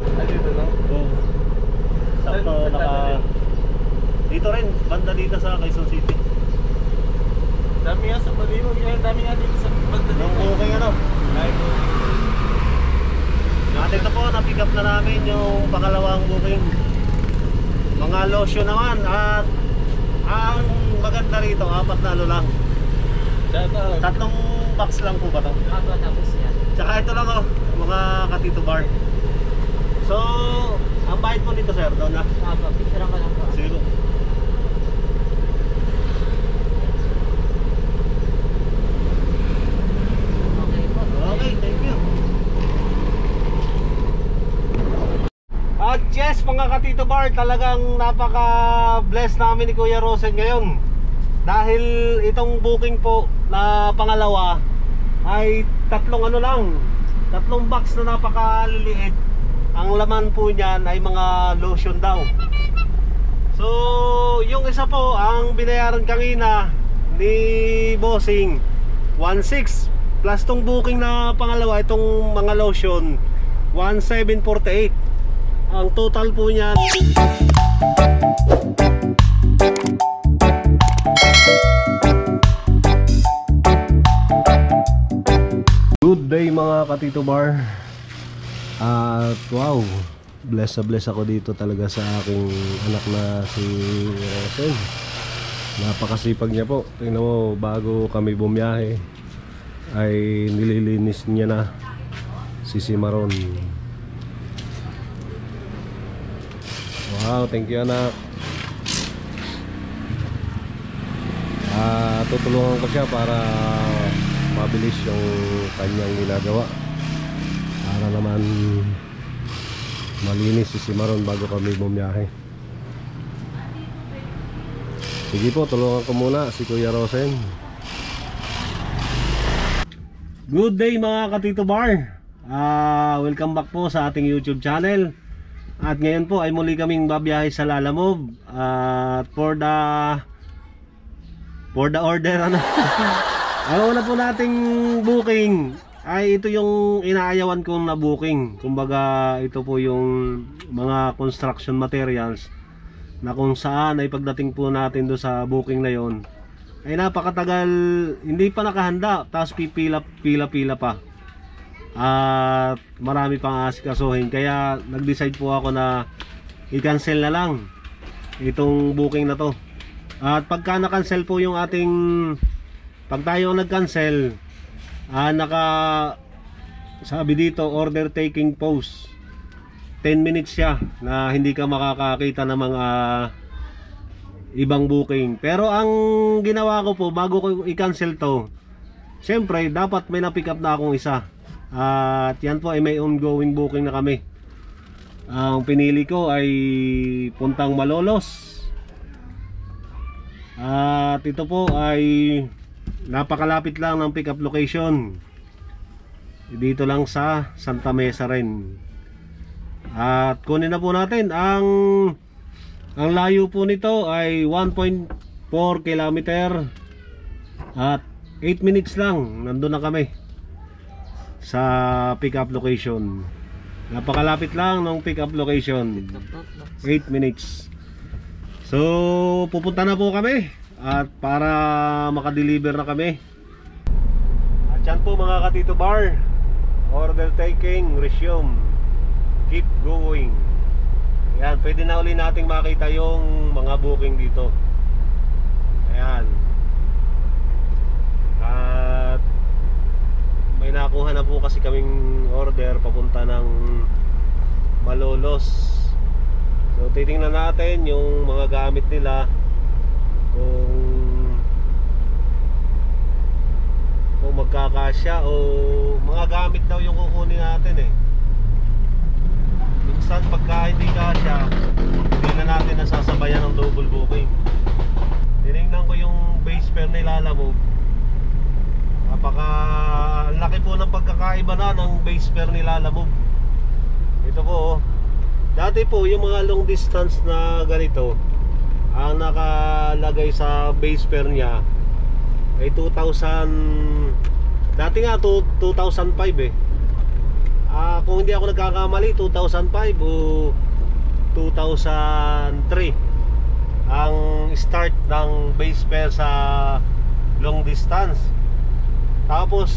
Dito lang? Oo. Sakto dito rin, banda dito sa Quezon City. Dami nga sa Baliwag, dami nga dito sa banda dito. Nung okay ano? Ito po, na-pick up na namin yung pangalawang booking. Mga lotion naman at ang maganda rito, 4 na ano lang. Tatlong box lang po ba ito? Tapos yan. Tsaka ito lang oh, mga katito bar. So, ang bayad po nito sir, doon na? Picture ka lang po. Sige po. Okay po. Okay, thank you. At yes mga katito bar, talagang napaka-bless namin ni Kuya Rosen ngayon. Dahil itong booking po na pangalawa ay tatlong box na napakaliliit. Ang laman po niyan ay mga lotion daw. So yung isa po ang binayaran kanina ni Bossing 1.6 plus tong booking na pangalawa, itong mga lotion 1.748. Ang total po niyan good day mga katito bar. At wow, bless ako dito talaga sa aking anak na si Rosen. Napakasipag niya po. Tingnan mo, bago kami bumiyahe ay nililinis niya na si Cimarron. Wow, thank you anak. Tutulungan ko siya para mabilis yung kanyang ginagawa, para naman malinis si Cimarron bago kami bumiyahe. Sige po, tulungan ko muna si Kuya Rosen. Good day mga katito bar. Welcome back po sa ating YouTube channel. At ngayon po ay muli kaming babiyahe sa Lalamove. For the order ano. Ang una po nating booking ay ito yung inaayawan kong na booking. Kumbaga ito po yung mga construction materials na kung saan ay pagdating po natin do sa booking na yon ay napakatagal, hindi pa nakahanda, tapos pila pa at marami pang asikasuhin. Kaya nag-decide po ako na i-cancel na lang itong booking na to. At pagka na-cancel po yung ating, pag tayo nag-cancel, naka sabi dito order taking pause, 10 minutes siya na hindi ka makakakita ng mga ibang booking. Pero ang ginawa ko po bago ko i-cancel to, syempre dapat may na-pick up na akong isa. At yan po ay may ongoing booking na kami. Ang pinili ko ay puntang Malolos. At ito po ay napakalapit lang ng pick up location. Dito lang sa Santa Mesa rin. At kunin na po natin ang layo po nito ay 1.4 kilometer. At 8 minutes lang nandun na kami sa pick up location. Napakalapit lang ng pick up location, 8 minutes. So pupunta na po kami at para makadeliver na kami. At yan po mga katito bar, order taking resume, keep going. Ayan, pwede na uli nating makita yung mga booking dito. Ayan. At may nakuha na po kasi kaming order papunta ng Malolos. So titingnan natin yung mga gamit nila, kung magkakasya o mga gamit daw yung kukunin natin eh. Minsan pagka hindi kasya, hindi na natin nasasabayan ng double booking. Tinignan ko yung base fare na Lalamove. Laki po ng pagkakaiba na ng base fare ni Lalamove. Ito po oh. Dati po yung mga long distance na ganito, ang nakalagay sa base fare niya ay 2,000. Dati nga 2005 eh. Kung hindi ako nagkakamali, 2005 o 2003 ang start ng base fare sa long distance. Tapos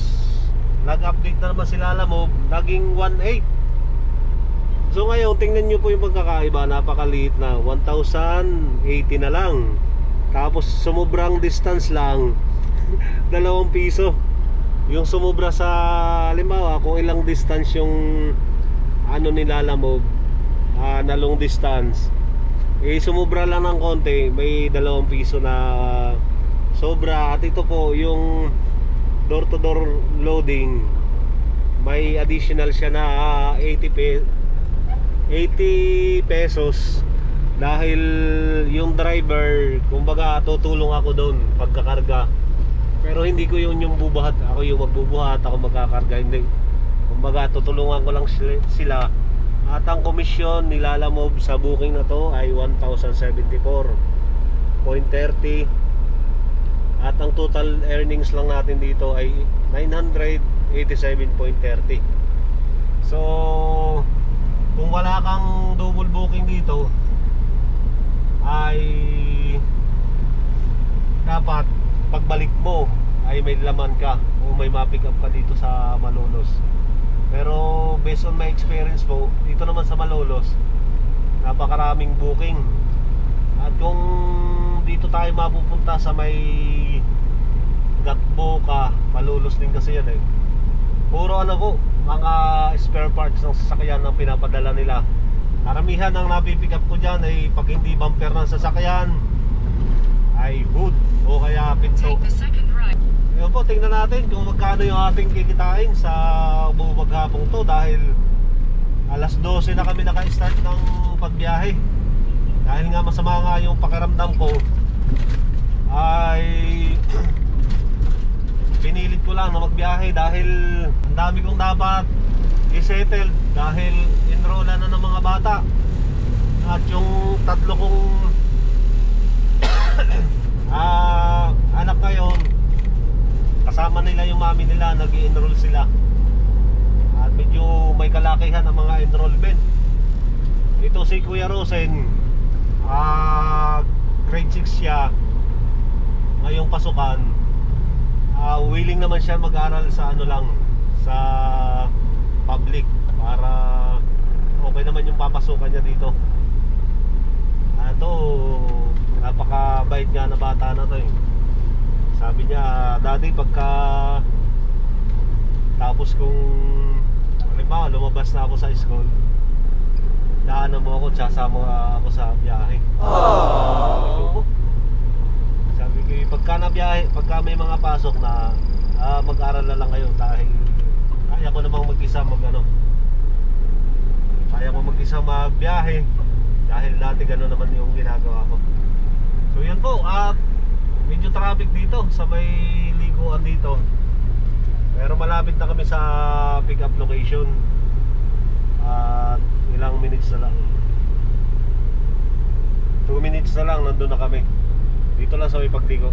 nag-update na naman sila, alam mo, naging 1.8. So ngayon, tingnan nyo po yung pagkakaiba. Napakaliit na, 1,080 na lang. Tapos sumubrang distance lang 2 piso. Yung sumubra sa, halimbawa, kung ilang distance yung ano nilalamog na long distance, sumubra lang ng konti, may 2 piso na sobra. At ito po yung door to door loading, may additional siya na 80 pesos dahil yung driver, kumbaga tutulong ako doon pagkakarga, pero hindi ko yun yung bubuhat. Ako yung magbubuhat, ako magkakarga, hindi. Kumbaga tutulungan ko lang sila. At ang komisyon nilalamove sa booking na to ay 1,074.30. At ang total earnings lang natin dito ay 987.30. So kung wala kang double booking dito, ay dapat pagbalik mo ay may laman ka o may ma-pick up ka dito sa Malolos. Pero based on my experience po, dito naman sa Malolos, napakaraming booking. At kung dito tayo mapupunta sa may Gatbo ka, Malolos din kasi yan puro ano po, mga spare parts ng sasakyan ang pinapadala nila. Karamihan ang napipick up ko dyan ay pag hindi bumper ng sasakyan, ay hood o kaya pinto. Ngayon po, tingnan natin kung magkano yung ating kikitain sa buong maghapong to, dahil alas 12 na kami naka-start ng pagbiyahe. Dahil nga masama nga yung pakiramdam ko, ay pinilit ko lang na magbiyahe dahil ang dami kong dapat i-settle dahil enrollan na ng mga bata. At yung 3 kong anak ngayon, kasama nila yung mami nila, nag-i-enroll sila. At medyo may kalakihan ang mga enrollment. Ito si Kuya Rosen, grade 6 siya, ngayong pasukan. Willing naman siya mag-aral sa ano lang, sa public, para okay naman yung papasukan niya dito. Ito, napakabait nga na bata na to Sabi niya, Daddy, pagka tapos kung halimbawa lumabas na ako sa school, daanan mo ako, sasama ako sa biyahe. Sabi ko, pagka nabiyahe, pagka may mga pasok na mag-aral na lang kayo dahil kaya ko namang mag-isa kaya ko mag-isa magbiyahe dahil dati gano'n naman yung ginagawa ko. So yun po, at medyo traffic dito sa may liguan dito, pero malapit na kami sa pick up location. At ilang minutes na lang, 2 minutes na lang nandun na kami. Dito lang sa may pagligo.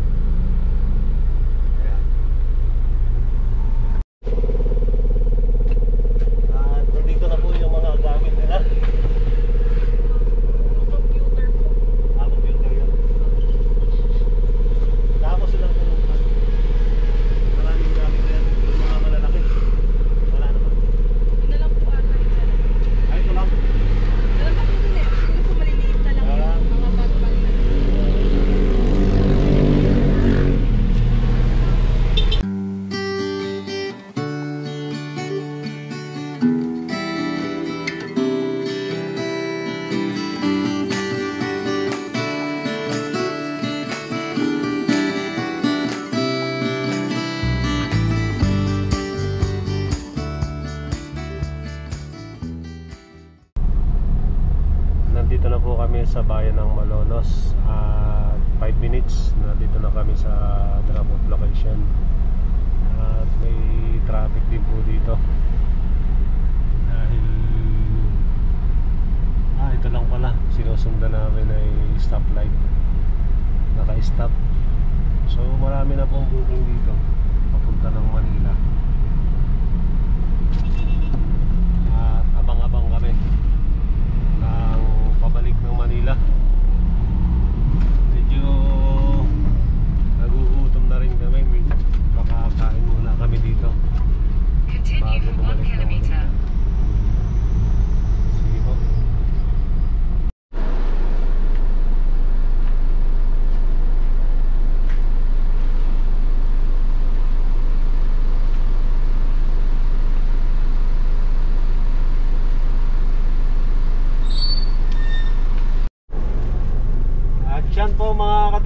Ayan. At nandito na po yung mga gamit nila. Computer po. Computer yun. Tapos silang pumunta. Maraming gamit na yan. Yung mga malalaki, wala naman. Yun na lang po ata yung dala. Ay, ito lang. Dala pa po dun siguro po maliliit na lang yung mga backpack na. Nandito na po kami sa bayan ng Malolos. 5 minutes nandito na kami sa drop off location. At may traffic din po dito dahil ito lang pala, sinusundan namin ay stoplight, naka-stop. So marami na pong booking dito papunta ng Manila.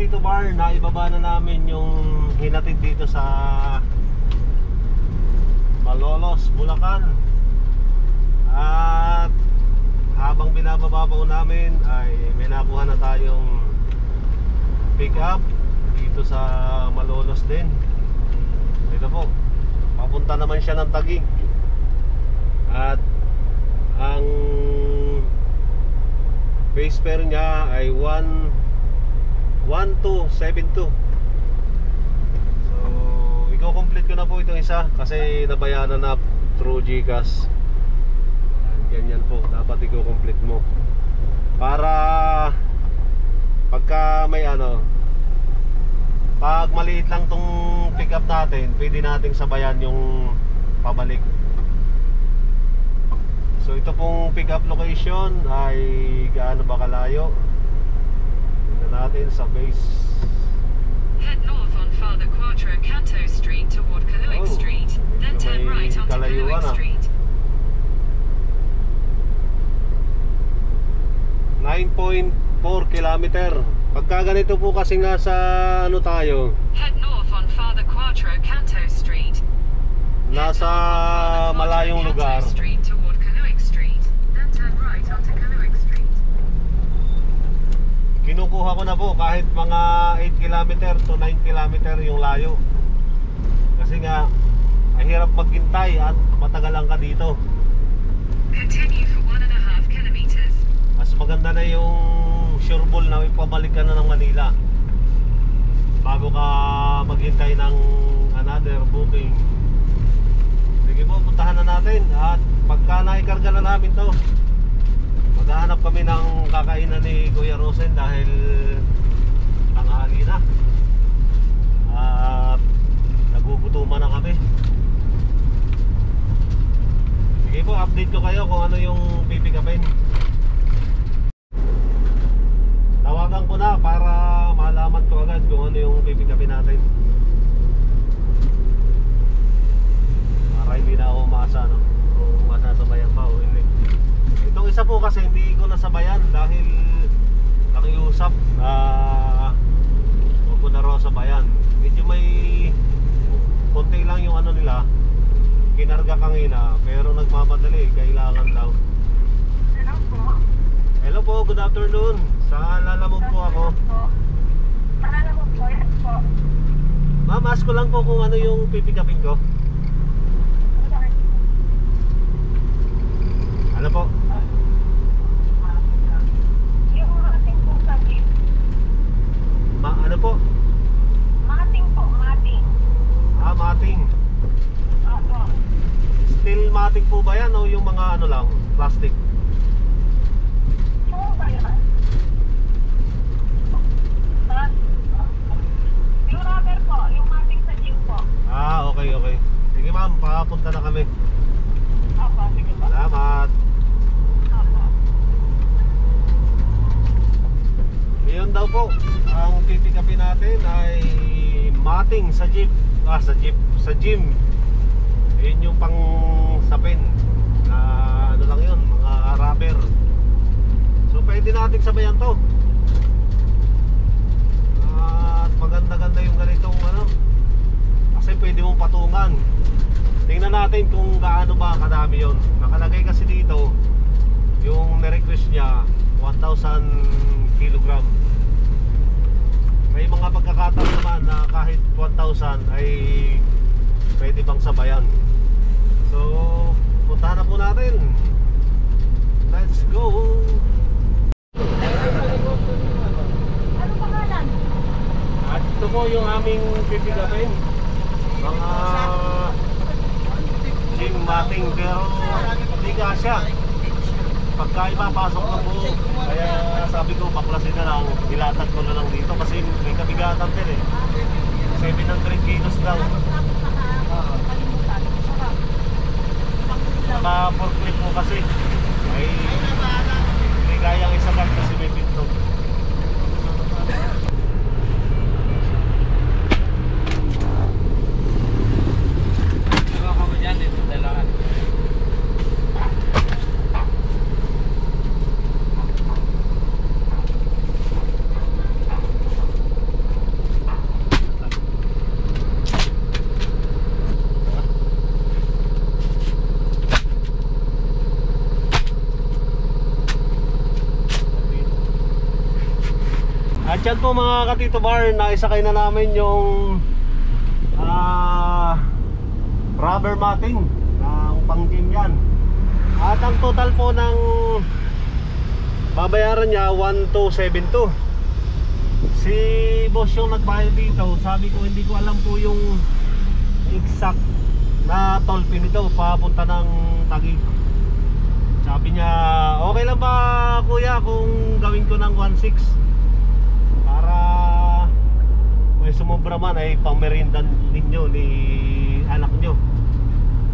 Tito Bar, naibaba na namin yung hinatid dito sa Malolos, Bulacan. At habang binababa po namin ay may nakuha na tayong pick up dito sa Malolos din. Dito po, papunta naman siya ng Taguig. At ang base fare niya ay 1272. So, i-complete ko na po itong isa kasi nabayanan na through GCash. Ganyan po, dapat i-complete mo para pagka may pag maliit lang tong pick up natin, pwede nating sabayan yung pabalik. So ito pong pick up location ay gaano ba kalayo? Tingnan natin sa base. Head north on Father Quattro Canto Street toward Caluic Street, then turn right onto Caluic Street. 9.4 kilometer. Pagka ganito po kasi nasa tayo, Head north on Father Quattro Canto Street. nasa malayong lugar. Street toward Caluic Street, then turn right onto Caluic Street. Kinukuha ko na po kahit mga 8 kilometer to 9 kilometer yung layo. Kasi nga ay hirap maghintay at matagalan ka dito. Continue for 1.5 kilometers. Mas maganda na yung sureball na ipabalik ka na ng Manila bago ka maghintay ng another booking. Sige po, puntahan na natin. At pagka naikarga na namin to, maghahanap kami ng kakainan ni Kuya Rosen dahil tanghali na at nagugutuman na kami. Sige po, update ko kayo kung ano yung pipikapin. Tawagan ko na para malaman ko agad kung ano yung pipikapin natin. Para hindi na ako umasa, no? Kung masasabayan pa o hindi. Itong isa po kasi hindi ko nasabayan dahil nakiusap na huwag ko na raw sabayan. Medyo may konti lang yung nila, kinarga kanina, pero nagmamadali, kailangan daw. Hello po. Hello po, good afternoon. Sa Lalamog po ako. Lalamog po, yes po. Ma'am, ask ko lang po kung ano yung pipikapin ko. Ano po? Yung mating po sa jeep. Ano po? Mating po, mating. Ah, mating. Opo. Steel mating po ba yan o yung mga lang, plastic? Oo ba yan? Yung rubber po, yung mating sa jeep po. Ah, okay, okay. Sige ma'am, papunta na kami. Opo, sige po. Salamat. Opo. Ngayon daw po, ang pipikapin natin ay mating sa jeep. Sa gym. Yun yung pang sapin na lang yun, mga rubber. So pwede natin sabayan to. At maganda-ganda yung ganitong kasi pwede mong patungan. Tingnan natin kung gaano ba kadami yon. Nakalagay kasi dito yung na-request niya 1,000 kilogram. May mga pagkakataon naman na kahit 1,000 ay pwede pang sabayan. So puntahan na po natin. Let's go. Ano pangalan? At ito po yung aming pipigapin. Mga gym mating, pero hindi kasya. Pagka ipapasok ng buo, kaya sabi ko baklasin na lang, ilatag ko na lang dito kasi may kabigatan din eh. 700 kilos daw. Naka forklift po kasi ay hindi kayang isagat kasi may pinto. At yan po mga katito bar, naisakay na namin yung rubber matting ng pang gym yan. At ang total po ng babayaran niya 1272. Si boss yung nagbayad dito, sabi ko hindi ko alam po yung exact na toll fee nito papunta ng Taguig. Sabi niya, okay lang ba kuya kung gawin ko ng 1.6 para may sumobra man ay pangmerindan ninyo ni anak nyo.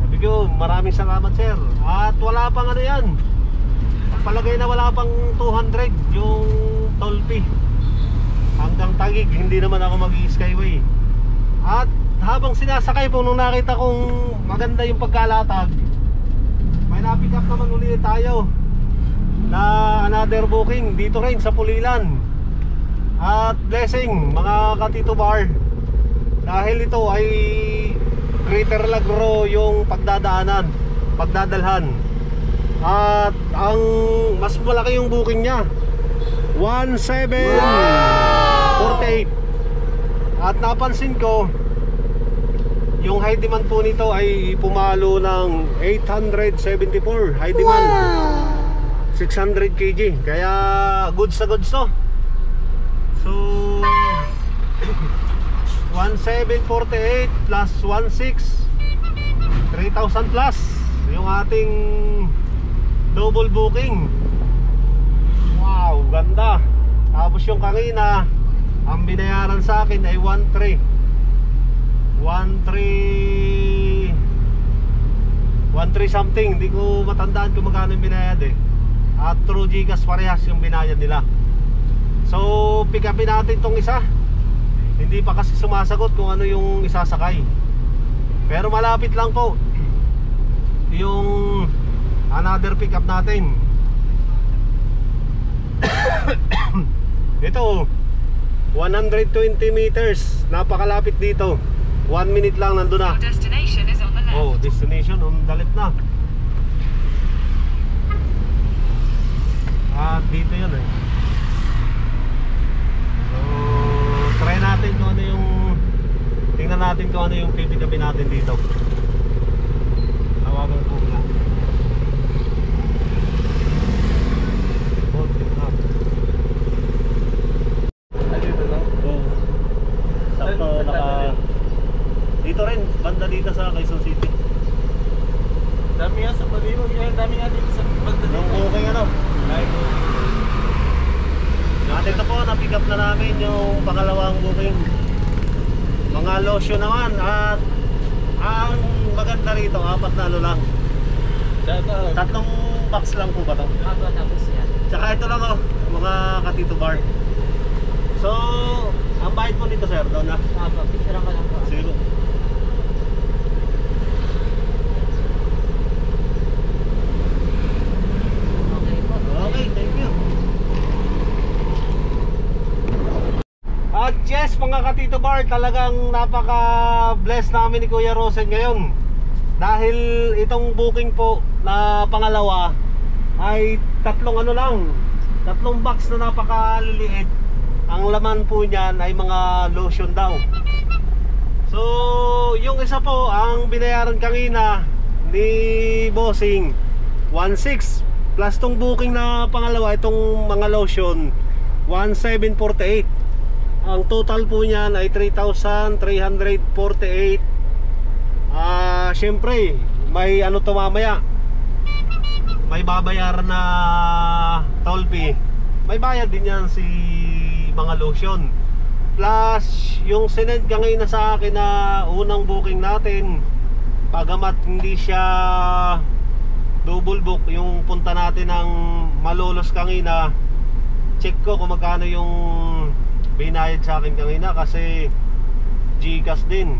Sabi ko, maraming salamat sir. At wala pang ano yan, palagay na wala pang 200 yung toll fee hanggang Taguig. Hindi naman ako mag-skyway. At habang sinasakay po, nung nakita kong maganda yung pagkalatag, may napick up naman ulit tayo na another booking dito rin sa Pulilan. At blessing mga katito bar, dahil ito ay Greater Lagro yung pagdadalhan. At ang mas malaki yung booking niya, 1748. At napansin ko yung high demand po nito ay pumalo ng 874 high demand, 600 kg. Kaya goods na goods to. So 1748 plus 16, 3,000 plus yung ating double booking. Wow, ganda. Tapos yung kanina, ang binayaran sa akin ay 13 something. Hindi ko matandaan kung magkano yung binayad eh. At through Gcash parehas yung binayad nila. So pick upin natin tong isa. Hindi pa kasi sumasagot kung ano yung isasakay. Pero malapit lang po yung another pick up natin. Ito 120 meters, napakalapit dito. 1 minute lang nandun na. Your destination is on the left. Oh, destination on the left na. At dito yun eh. So try natin kung ano yung, tingnan natin kung ano yung pipick-upin natin dito. Tawagan ko nga. Sakto naka dito rin, banda dito sa Quezon City. Dami nga sa Baliwag, dami nga dito sa banda dito. Yung okay ano? At ito po, na-pick up na namin yung pangalawang booking. Mga lotion naman. At ang maganda rito, 4 na ano lang. Tatlong box lang po ba ito? Tapos yan. Tsaka ito lang oh, mga katito bar. So, ang bayad po nito sir, doon na. Picture ka lang po. Sige po. Okay po. Okay, thank you. At yes mga katito bar, talagang napaka-bless namin ni Kuya Rosen ngayon. Dahil itong booking po na pangalawa ay tatlong box na napakaliliit. Ang laman po niyan ay mga lotion daw. So yung isa po, ang binayaran kanina ni Bossing 1.6 plus tong booking na pangalawa, itong mga lotion 1748. Ang total po niyan ay 3,348. Syempre may ano to mamaya, may babayaran na toll fee. May bayad din yan si mga lotion. Plus yung sinend ka ngayon na sa akin na unang booking natin, bagamat hindi siya double book, yung punta natin ng Malolos kanina, check ko kung magkano yung binayad sa akin kanina kasi Gcash din,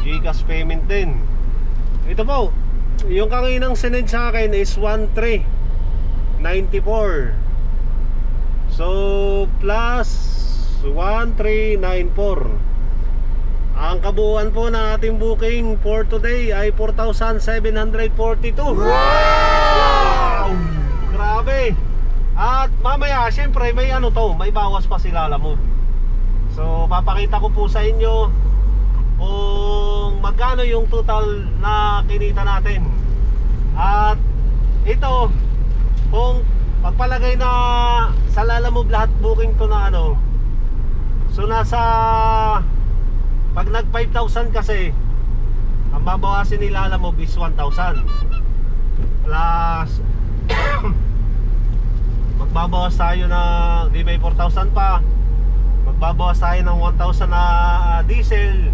Gcash payment din. Ito po, yung kaninang sinend sa akin is 1394. So plus 1394. Ang kabuuan po ng ating booking for today ay 4,742. Wow! Grabe. At mamaya, syempre may ano to, may bawas pa si Lalamove. So papakita ko po sa inyo kung magkano yung total na kinita natin. At ito, kung pagpalagay na sa Lalamove lahat booking to na ano, so nasa, pag nag 5,000 kasi, ang babawasin ni Lalamove is 1,000 plus magbabawas tayo na di may 4,000 pa, magbabawas tayo ng 1,000 na diesel.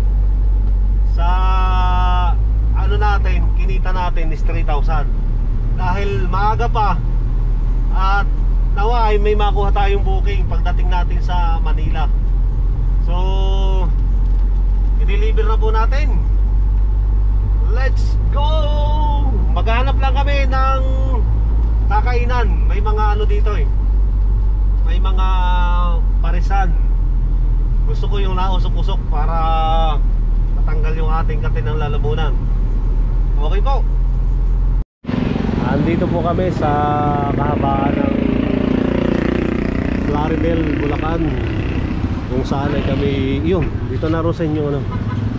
Sa ano natin, kinita natin is 3,000 dahil maaga pa. At nawa ay may makuha tayong booking pagdating natin sa Manila. So i-deliver na po natin. Let's go! Maghanap lang kami ng kakainan. May mga ano dito eh, may mga parisan. Gusto ko yung nausok-usok para matanggal yung ating kati ng lalamunan. Okay po. Andito po kami sa kahabaan ng Plaridel, Bulacan, kung saan ay kami, yun, dito na rosin yung ano,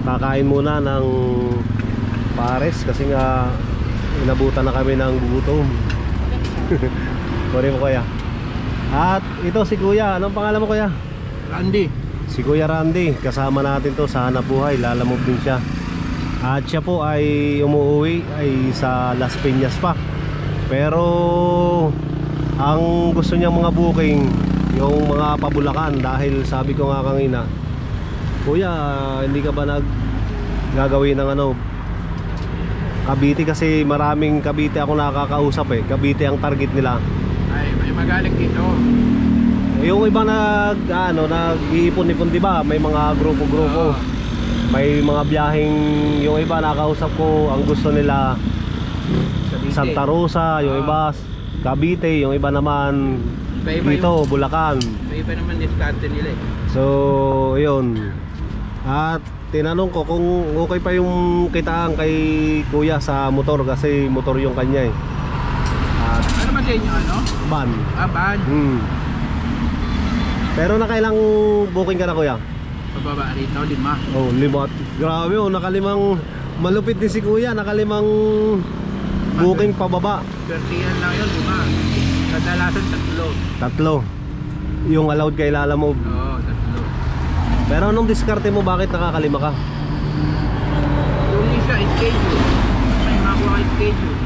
kakain muna ng pares kasi nga inabutan na kami ng gutom. Sorry po kuya. At ito si kuya, anong pangalan mo kuya? Randy. Si Kuya Randy, kasama natin to sa hanap buhay, Lalamove din siya. At siya po ay umuwi ay sa Las Piñas pa. Pero ang gusto niya mga booking yung mga pabulakan, dahil sabi ko nga kanina, kuya, hindi ka ba gagawin ng ano, Cavite? Kasi maraming Cavite ako nakakausap eh. Cavite ang target nila. Ay, may magaling dito. Yung iba nag-iipon-ipon, di ba? May mga grupo-grupo. May mga biyaheng, yung iba nakausap ko, ang gusto nila Santa Rosa, yung iba Cavite, yung iba naman dito, Bulacan. May iba naman diskarte nila eh. So, yun. At tinanong ko kung okay pa yung kitaan kay kuya sa motor, kasi motor yung kanya eh. At Ano ba sa inyo ano? ban. Ban. Pero nakailang booking ka na kuya? Pababa rito, 5. Oh, 5. Grabe oh, nakalimang, malupit din si kuya, nakalimang booking pababa. 30 lang yun, 5. Kadalasan 3 yung allowed kay Lalamove. Oo, 3. Pero anong diskarte mo, bakit nakakalima ka? Yung isa, schedule. May makuha ka schedule.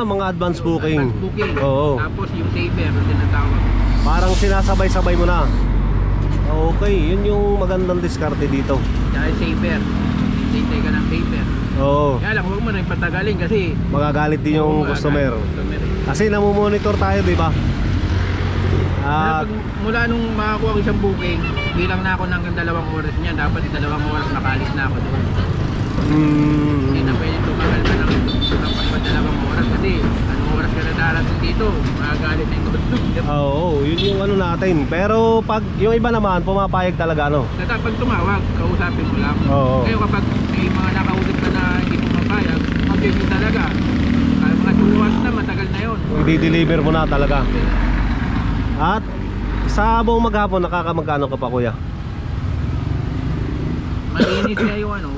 Mga advance booking. Advance booking. Oo. Tapos yung saver, yung tinatawag. Parang sinasabay-sabay mo na. Okay, yun yung magandang diskarte dito. Dahil saver, hintay ka ng saver. Oo. Kaya lang, huwag mo na ipatagalin kasi Magagalit din yung customer. Kasi namomonitor tayo, di ba? Pag mula nung makakuha ko isang booking, bilang na ako ng 2 oras niya, dapat 2 oras nakalis na ako doon. Hindi na pwede tumagal ka ng 2 oras kasi anong oras ka na darating dito, magagalit na yung customer. Oo, yun yung ano natin. Pero pag yung iba naman, pumapayag talaga, ano? Pag tumawag, kausapin mo lang. Oo. Ngayon kapag may mga nakausap ka na hindi pumapayag, mag-review talaga. Kaya mga 2 oras na, matagal na yun. I-deliver mo na talaga. At sa buong maghapon, nakakamagkano ka pa kuya? Malinis na yung ano,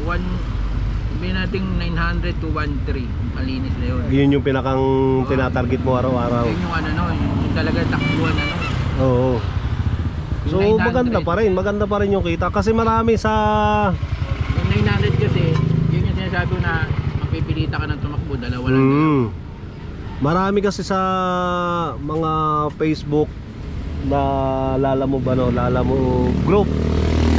sabihin natin 900 to 1,300. Malinis na yun. Yun yung pinakang tinatarget mo araw-araw. Yun yung ano, yung talaga takbuhan ano. Oo. So Yung 900. maganda pa rin yung kita. Kasi marami sa... Yung 900 kasi, yun yung sinasabi ko na mapipilita ka ng tumakbo, dalawa lang. Marami kasi sa mga Facebook na Lalamove group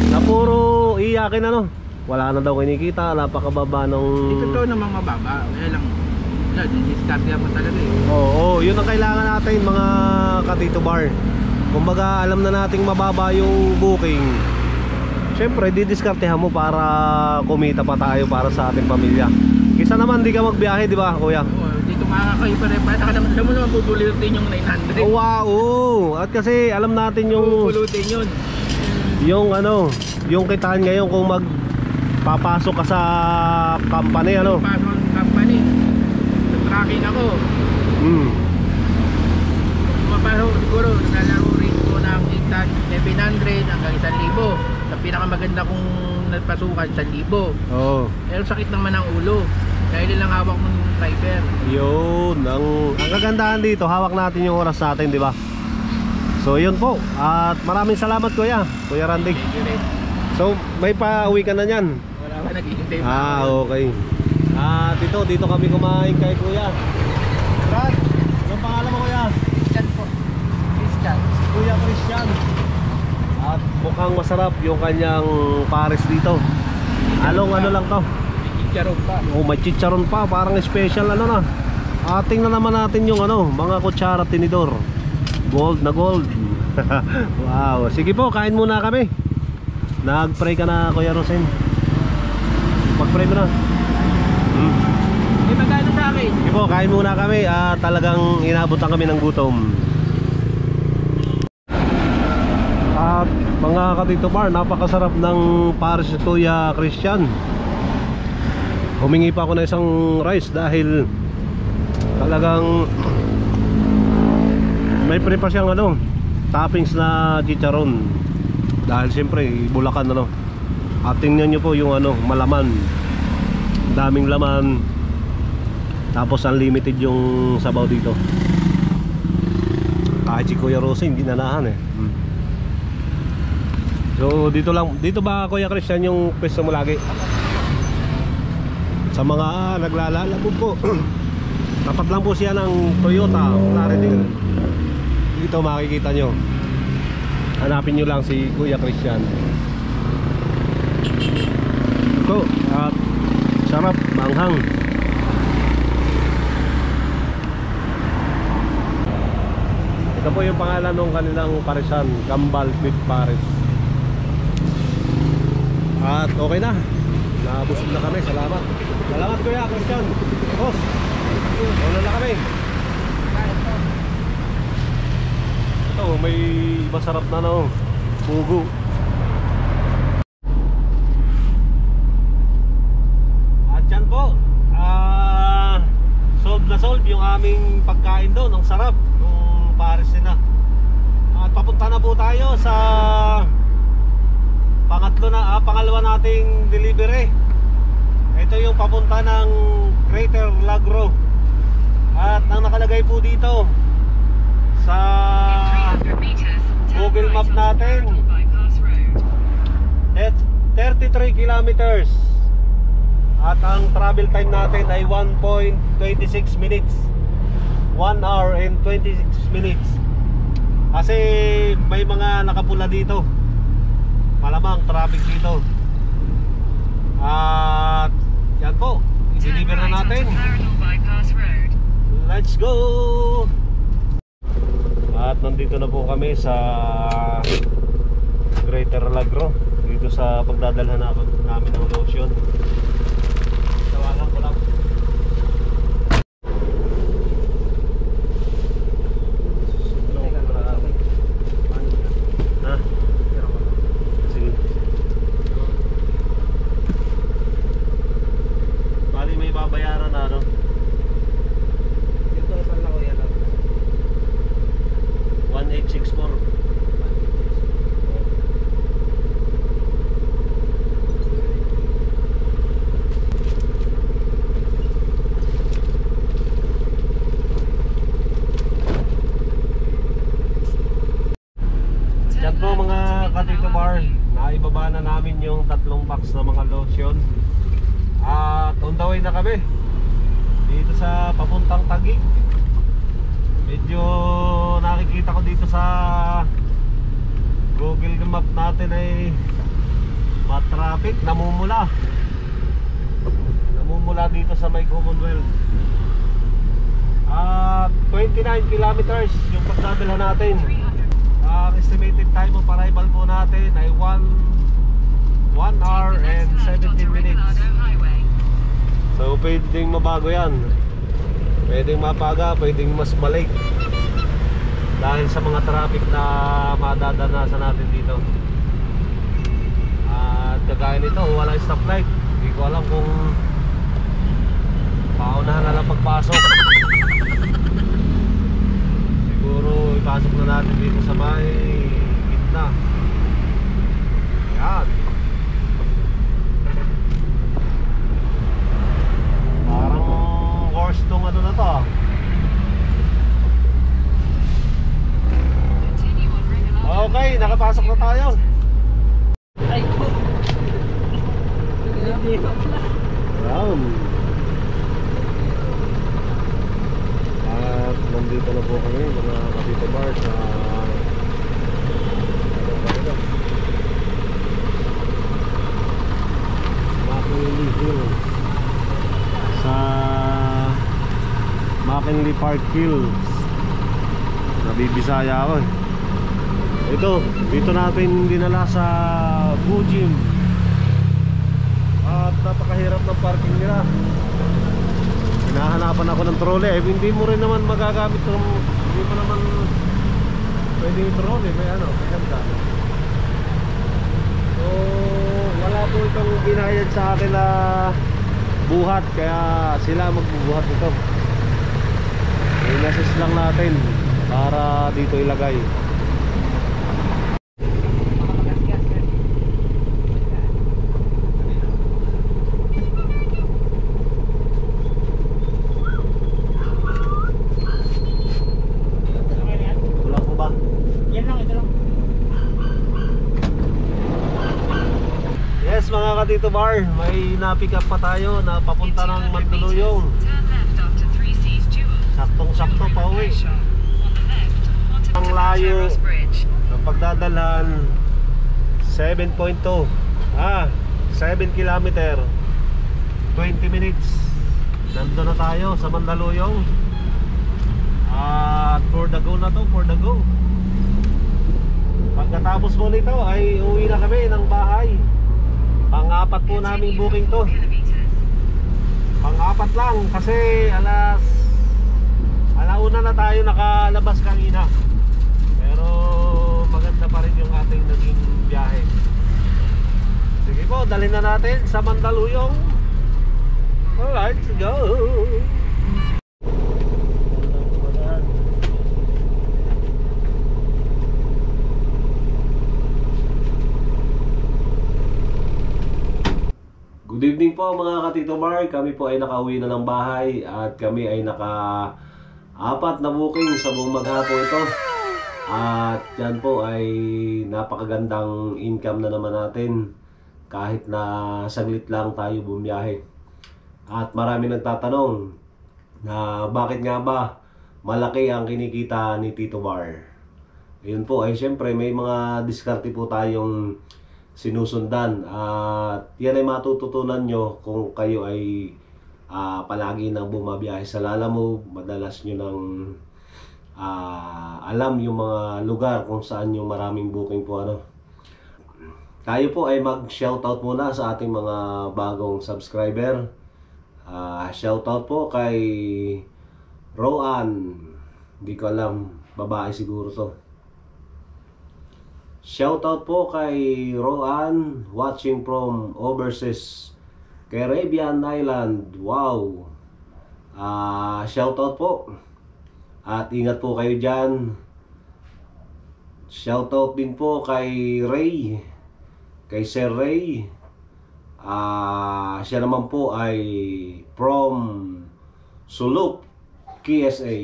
na puro iyakin ano. Wala na daw kinikita, napakababa nung... Ito to namang mababa, kaya lang discard mo talaga eh. Oo, yun ang kailangan natin mga katito bar. Kumbaga alam na nating mababa yung booking, syempre didiskartehan mo para kumita pa tayo para sa ating pamilya. Kisa naman di ka magbiyahe, di ba kuya? Oo, dito makakayo pa rin, saka naman alam mo naman pupulutin yung 900. Wow, at kasi alam natin yung Pupulutin yun. yung ano, yung kitaan ngayon kung magpapasok ka sa company ano. Pasok ng company, sa tracking ako. Mapasok, una kong nagpasukan 1,000. Oo. Pero sakit naman ang ulo. Dahil lang hawak mong driver. Yun, ang kagandahan dito, hawak natin yung oras natin, di ba? So yun po, at maraming salamat Kuya Randy. Thank you rin. So may pauwi ka na niyan? Wala ka naghihintay pa. Okay. At dito kami kumain kay Kuya. Brad, anong pangalan mo Kuya? Christian po. Christian. Kuya Christian. At mukhang masarap yung kanyang pares dito. Along ano lang to? Chicharon pa. Oh, may chicharon pa, parang special ano na. Tingnan naman natin yung ano, mga kutsara tinidor. Gold na gold. Wow, sige po, kain muna kami. Nag-pray ka na Kuya Rosen? Pag-pray mo na. May magkano sa akin? Sige po, kain muna kami at talagang inabutan kami ng gutom. At mga katito bar, napakasarap ng pares ni Kuya Christian. Humingi pa ako ng isang rice dahil talagang may prepare siyang ano, toppings na chicharon. Dahil siyempre Bulacan ano. At tingnan nyo po yung ano, malaman. Daming laman. Tapos unlimited yung sabaw dito. Kahit si Kuya Rosing ginanahan eh. So dito ba Kuya Christian yung pwesto mo lagi? Sa mga naglalalabog po. Tapat lang po siya ng Toyota Clarity. Dito makikita nyo. Hanapin nyo lang si Kuya Christian. Ito at sarap, manghang. Ito po yung pangalan ng kanilang paresan, Gambal Beef Pares. At okay na, nabusog na kami, salamat. Salamat Kuya Christian. Boss, wala na kami. Ito, may masarap na no, pugo. At yan po, solve na solve yung aming pagkain doon. Ang sarap ng pares nila. At papunta na po tayo sa pangalawa nating delivery. Ito yung papunta ng Greater Lagro. At ang nakalagay po dito sa Google Map natin 33 kilometers. At ang travel time natin ay 1.26 minutes. 1 hour and 26 minutes. Kasi may mga nakapula dito. Malamang traffic dito. At yan po, i-deliver na natin. Let's go! At nandito na po kami sa Greater Lagro. Dito sa pagdadalhan namin ng lotion. Tawagan ko lang. Ha? Sige. Bali may babayaran na ano? Dito saan lang ko yan? 1864. Yan po mga Katito Bar, naibaba na namin yung 3 box na mga lotion. At on the way na kami dito sa papuntang Taguig. Medyo nakikita ko dito sa Google Map natin ay matraffic, namumula dito sa may Commonwealth. At 29 kilometers yung pagdadala natin. Ang estimated time of arrival po natin ay 1 hour and 17 minutes. So pwedeng mabago yan. Pwedeng mapaga, pwedeng mas malik. Dahil sa mga traffic na madadanasan natin dito. At kagaya nito, walang stoplight. Hindi ko alam kung paunahan na lang pagpasok. Siguro ipasok na natin dito sa may gitna. Yan. nakapasok na tayo. Ay ko. Ayan. At nandito na po kami mga Kapito Bar sa McKinley Hill, sa McKinley Park Hills. Nabibisaya ako eh. Ito, dito natin dinala sa Blue Gym. At napakahirap ng parking nila. Hinahanapan ako ng trolley. Hindi mo rin naman magagamit ng, hindi mo naman pwede yung trolley. May ano, may handa. So wala po itong binayad sa akin na buhat, kaya sila magbubuhat ito. I-message lang natin para dito ilagay. Yes mga Katito Bar, may na-pick up pa tayo na papunta ng Mandaluyong. Turn left after 3C's dual. Saktong-sakto pa uwi. Ang layo ng pagdadalhan 7.2 7 kilometer 20 minutes. Nandun na tayo sa Mandaluyong. At for the go na to, for the go. Pagkatapos mo nito ay uwi na kami ng bahay. Pang-apat po namin booking to. Pang-apat lang kasi alauna na tayo nakalabas kanina. Pero maganda pa rin yung ating naging biyahe. Sige po, dalhin na natin sa Mandaluyong. Alright, let's go. Good evening po mga Katito Bar. Kami po ay nakauwi na ng bahay at kami ay naka-apat na booking sa buong maghapon ito. At yan po ay napakagandang income na naman natin kahit na saglit lang tayo bumiyahe. At marami nagtatanong na bakit nga ba malaki ang kinikita ni Tito Bar. Ayun po ay syempre may mga diskarte po tayong sinusundan at yan ay matututunan nyo kung kayo ay palagi nang bumabiyahe sa Lalamove. Madalas nyo nang alam yung mga lugar kung saan yung maraming booking po ano. Tayo po ay mag shoutout muna sa ating mga bagong subscriber. Shoutout po kay Roan, hindi ko alam, babae siguro to. Shoutout po kay Roan, watching from overseas, Caribbean Island. Wow! Shoutout po. At ingat po kayo dyan. Shoutout din po kay Ray, kay Sir Ray. Siya naman po ay from Sulup, KSA.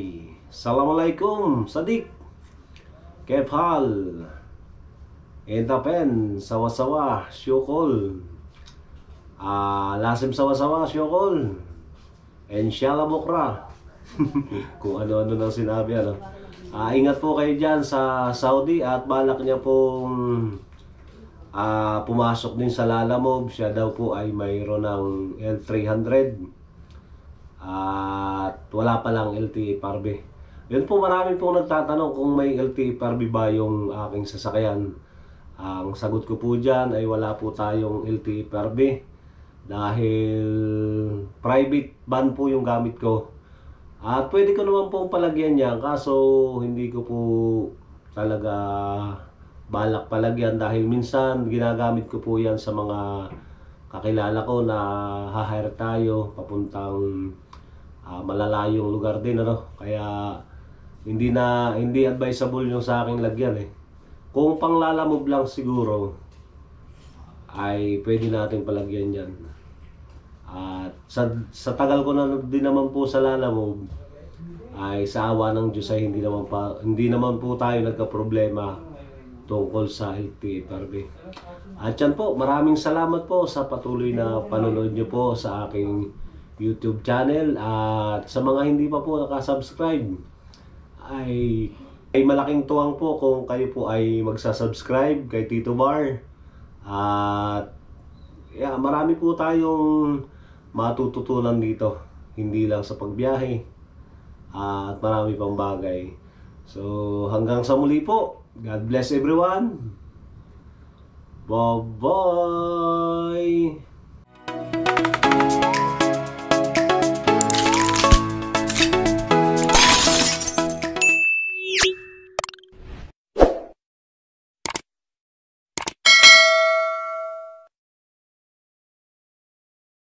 Assalamualaikum, Sadik. Kephal. Entapen, sawa-sawa, syukol. Lasim sawa-sawa, syukol. Inshallah bukra. Kung ano-ano nang sinabi ano. Ingat po kayo dyan sa Saudi at balak niya pong pumasok din sa Lalamove. Siya daw po ay mayroon ng L300 at wala pa lang LTE Parbe. Yun po, marami pong nagtatanong kung may LTE Parbe ba yung aking sasakyan. Ang sagot ko po dyan ay wala po tayong LTE Parbe dahil private van po yung gamit ko. At pwede ko naman pong palagyan yan, kaso hindi ko po talaga balak palagyan dahil minsan ginagamit ko po yan sa mga kakilala ko na ha-hire tayo papuntang malalayong lugar din ano. Kaya hindi advisable yung sa aking lagyan eh. Kung pang Lalamove lang siguro ay pwede natin palagyan yan. At sa tagal ko na din naman po sa Lalamove ay sa awa ng Diyos ay hindi naman po tayo nagka-problema tungkol sa LTFRB. At yan po, maraming salamat po sa patuloy na panonood nyo po sa aking YouTube channel. At sa mga hindi pa po nakasubscribe, ay malaking tuwang po kung kayo po ay magsasubscribe kay Tito Bar. At marami po tayong matututunan dito, hindi lang sa pagbiyahe at marami pang bagay. So hanggang sa muli po, God bless everyone. Bye-bye.